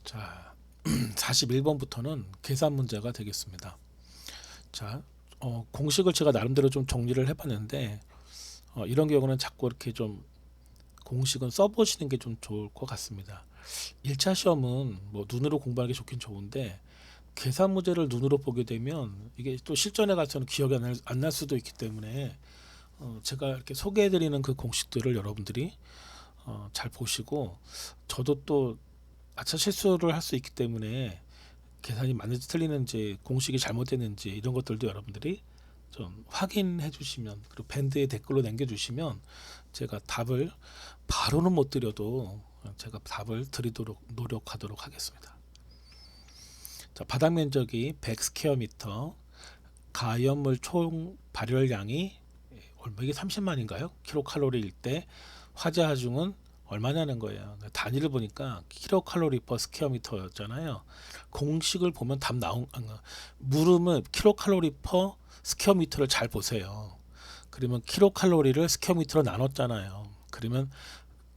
자, 41번부터는 계산 문제가 되겠습니다. 자, 공식을 제가 나름대로 좀 정리를 해봤는데 이런 경우는 자꾸 이렇게 좀 공식은 써보시는 게 좀 좋을 것 같습니다. 1차 시험은 뭐 눈으로 공부하는 게 좋긴 좋은데 계산 문제를 눈으로 보게 되면 이게 또 실전에 가서는 기억이 안 날 수도 있기 때문에 제가 이렇게 소개해드리는 그 공식들을 여러분들이 잘 보시고, 저도 또 아차 실수를 할 수 있기 때문에 계산이 맞는지 틀리는지 공식이 잘못됐는지 이런 것들도 여러분들이 좀 확인해 주시면, 그리고 밴드에 댓글로 남겨주시면 제가 답을 바로는 못 드려도 제가 답을 드리도록 노력하도록 하겠습니다. 자, 바닥 면적이 100 스퀘어 미터, 가연물 총 발열량이 이게 30만인가요? 킬로칼로리일 때 화재 하중은 얼마냐는 거예요. 단위를 보니까 킬로칼로리 퍼 스퀘어 미터였잖아요. 공식을 보면 답 물음은 킬로칼로리 퍼 스퀘어 미터를 잘 보세요. 그러면 킬로칼로리를 스퀘어 미터로 나눴잖아요. 그러면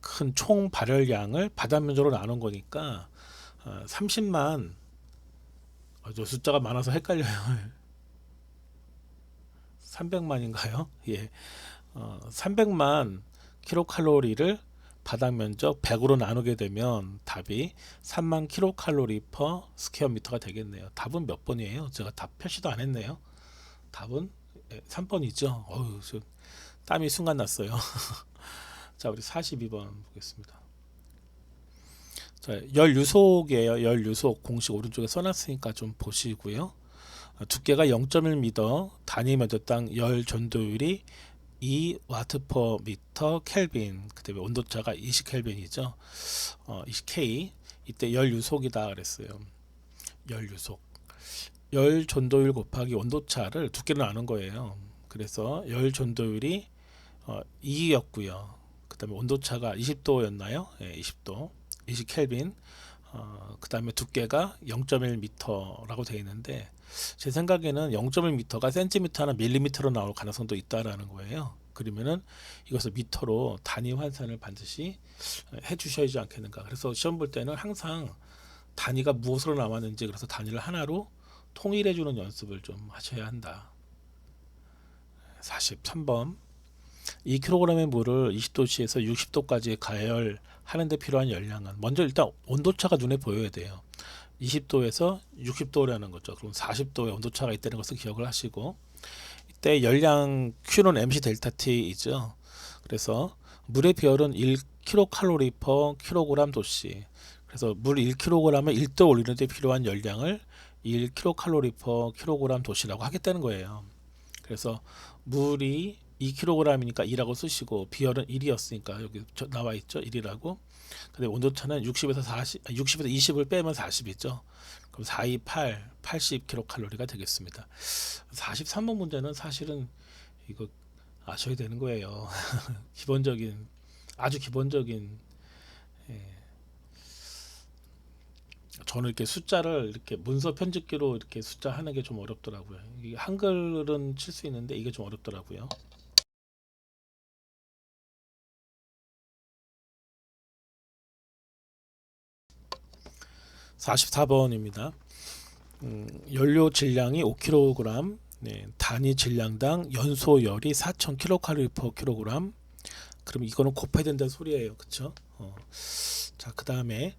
큰 총 발열량을 바닥면적으로 나눈 거니까 30만, 저 숫자가 많아서 헷갈려요. 300만인가요? 예. 300만 킬로칼로리를 바닥 면적 100으로 나누게 되면 답이 3만 킬로칼로리 퍼 스퀘어 미터가 되겠네요. 답은 몇 번이에요? 제가 답 표시도 안 했네요. 답은 3번이죠. 어휴, 땀이 순간 났어요. 자, 우리 42번 보겠습니다. 자, 열유속이에요. 열유속 공식 오른쪽에 써놨으니까 좀 보시고요. 두께가 0.1m, 단위 면적당 열 전도율이 2와트 퍼 미터 켈빈, 그다음에 온도차가 20 켈빈이죠. 20 K. 이때 열 유속이다 그랬어요. 열 유속. 열 전도율 곱하기 온도차를 두께로 나눈 거예요. 그래서 열 전도율이 2였고요. 그다음에 온도차가 20도였나요? 예, 20도. 20 켈빈. 그다음에 두께가 0.1m라고 되어 있는데, 제 생각에는 0.1m가 센티미터나 밀리미터로 나올 가능성도 있다라는 거예요. 그러면은 이것을 미터로 단위 환산을 반드시 해 주셔야지 않겠는가. 그래서 시험 볼 때는 항상 단위가 무엇으로 나왔는지, 그래서 단위를 하나로 통일해 주는 연습을 좀 하셔야 한다. 43번. 2kg의 물을 20도씨에서 60도까지 가열하는 데 필요한 열량은, 먼저 일단 온도차가 눈에 보여야 돼요. 20도에서 60도라는 거죠. 그럼 40도의 온도차가 있다는 것을 기억을 하시고, 이때 열량 Q는 MC 델타 T이죠. 그래서 물의 비율은 1kcal per kg 도씨. 그래서 물 1kg을 1도 올리는 데 필요한 열량을 1kcal per kg 도씨라고 하겠다는 거예요. 그래서 물이 2kg이니까 2라고 쓰시고, 비열은 1이었으니까 여기 나와 있죠. 1이라고. 근데 온도차는 60에서 40, 60에서 20을 빼면 40이죠. 그럼 4, 2, 8, 80kcal가 되겠습니다. 43번 문제는 사실은 이거 아셔야 되는 거예요. 기본적인, 아주 기본적인. 예, 저는 이렇게 숫자를 이렇게 문서 편집기로 이렇게 숫자 하는 게 좀 어렵더라고요. 이게 한글은 칠 수 있는데 이게 좀 어렵더라고요. 44번입니다. 연료 질량이 5kg, 네, 단위 질량당 연소열이 4,000kcal per kg. 그럼 이거는 곱해야 된다는 소리예요, 그렇죠? 자, 그 다음에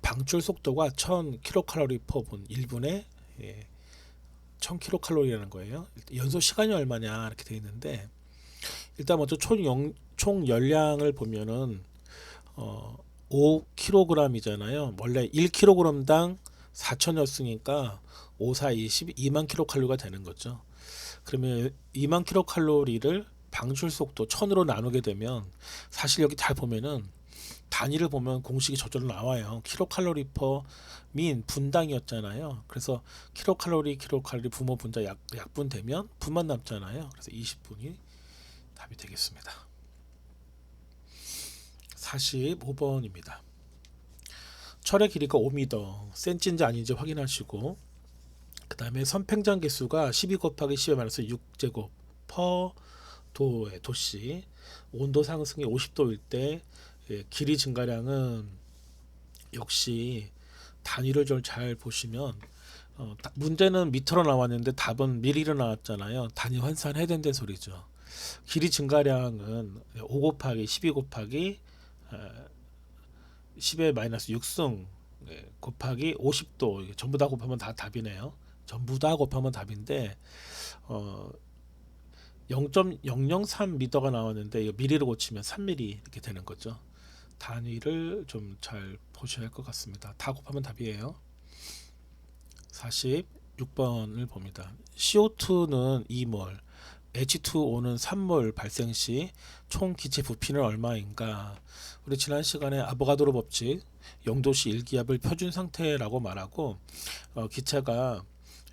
방출 속도가 1,000kcal per 분, 1분에 1,000kcal라는 거예요. 연소 시간이 얼마냐 이렇게 돼 있는데, 일단 먼저 총 열량을 보면은 5kg이잖아요. 원래 1kg당 4,000이었으니까 5, 4, 20, 2만 킬로칼로리가 되는 거죠. 그러면 2만 킬로칼로리를 방출 속도 1000으로 나누게 되면, 사실 여기 잘 보면은 단위를 보면 공식이 저절로 나와요. 킬로칼로리 퍼 민 분당이었잖아요. 그래서 킬로칼로리 부모 분자 약분 되면 분만 남잖아요. 그래서 20분이 답이 되겠습니다. 45번입니다. 철의 길이가 5m, 센치인지 아닌지 확인하시고, 그 다음에 선팽장 개수가 12 곱하기 10의 마이너스 6제곱 퍼 도의 도씨, 온도 상승이 50도일 때 길이 증가량은 역시 단위를 좀 잘 보시면 문제는 미터로 나왔는데 답은 미리로 나왔잖아요. 단위 환산해야 된다는 소리죠. 길이 증가량은 5 곱하기 12 곱하기 10의 마이너스 6승 곱하기 50도 전부 다 곱하면 다 답이네요. 전부 다 곱하면 답인데 0.003m가 나왔는데 이거 미리로 고치면 3mm 이렇게 되는 거죠. 단위를 좀 잘 보셔야 할 것 같습니다. 다 곱하면 답이에요. 46번을 봅니다. CO2는 2몰, H2O는 3몰 발생 시 총 기체 부피는 얼마인가? 우리 지난 시간에 아보가드로 법칙 0도씨 1기압을 표준 상태라고 말하고 기체가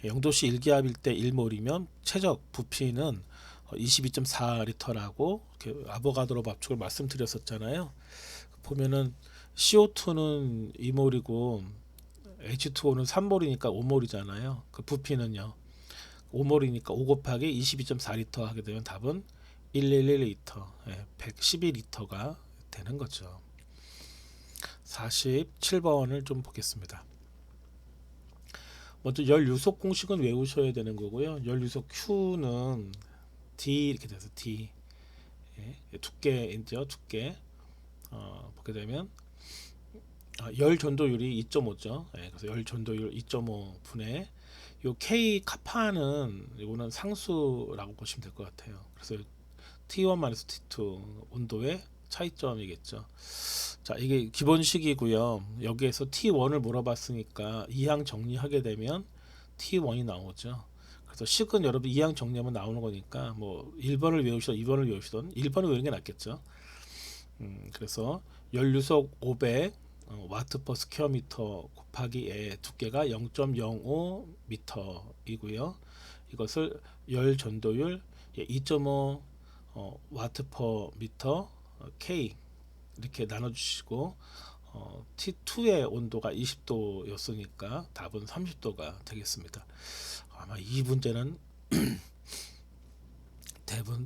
0도씨 1기압일 때 1몰이면 최적 부피는 22.4리터라고 아보가드로 법칙을 말씀드렸었잖아요. 보면은 CO2는 2몰이고 H2O는 3몰이니까 5몰이잖아요. 그 부피는요. 5몰이니까 5 곱하기 22.4리터 하게 되면 답은 111리터, 112리터가 되는 거죠. 47번을 좀 보겠습니다. 먼저 열 유속 공식은 외우셔야 되는 거고요. 열 유속 Q는 D 이렇게 돼서 D 두께인데요. 두께 보게 되면 열 전도율이 2.5죠. 그래서 열 전도율 2.5 분의 요 K 카파는 이거는 상수라고 보시면 될 것 같아요. 그래서 T1-T2 온도의 차이점이겠죠. 자, 이게 기본식이고요. 여기에서 T1을 물어봤으니까 이항 정리하게 되면 T1이 나오죠. 그래서 식은 여러분 이항 정리하면 나오는 거니까 뭐 1번을 외우시던 2번을 외우시던 1번을 외우는 게 낫겠죠. 그래서 연류속 500 와트 퍼 스퀘어 미터 곱하기의 두께가 0.05m이고요. 이것을 열 전도율 2.5 와트 퍼 미터 K 이렇게 나눠주시고 T2의 온도가 20도였으니까 답은 30도가 되겠습니다. 아마 이 문제는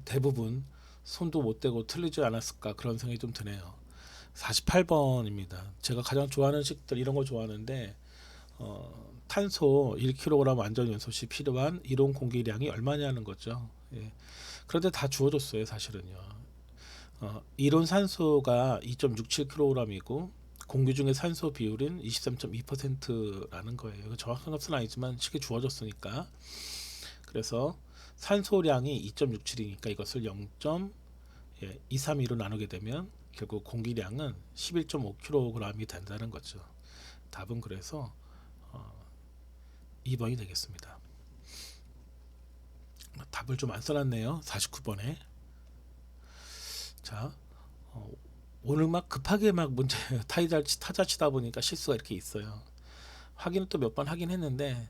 대부분 손도 못 대고 틀리지 않았을까 그런 생각이 좀 드네요. 48번입니다. 제가 가장 좋아하는 식들 이런 거 좋아하는데 탄소 1kg 완전 연소시 필요한 이론 공기량이 얼마냐는 거죠. 예. 그런데 다 주어졌어요, 사실은요. 이론 산소가 2.67kg이고 공기 중에 산소 비율은 23.2%라는 거예요. 정확한 값은 아니지만 쉽게 주어졌으니까. 그래서 산소량이 2.67이니까 이것을 0.232로 나누게 되면 결국 공기량은 11.5kg이 된다는 거죠. 답은 그래서 2번이 되겠습니다. 답을 좀 안 써놨네요. 49번에. 자, 오늘 막 급하게 막 문제 타자 치다 보니까 실수가 이렇게 있어요. 확인을 또 몇 번 하긴 했는데,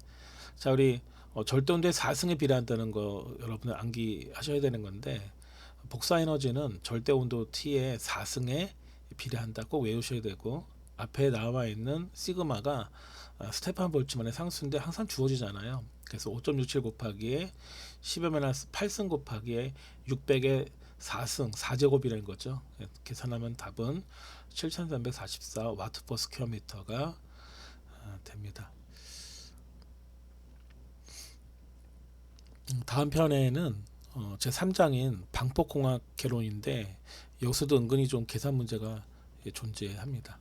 자, 우리 절대온도의 4승에 비례한다는 거 여러분들 암기하셔야 되는 건데, 복사 에너지는 절대온도 T의 4승에 비례한다 꼭 외우셔야 되고, 앞에 나와 있는 시그마가 스테판 볼츠만의 상수인데 항상 주어지잖아요. 그래서 5.67 곱하기에 10의 마이너스 8승 곱하기에 600의 4승 4제곱이라는 거죠. 계산하면 답은 7344 와트 퍼 스퀘어 미터가 됩니다. 다음 편에는 제 3장인 방폭공학 개론인데 여기서도 은근히 좀 계산 문제가 존재합니다.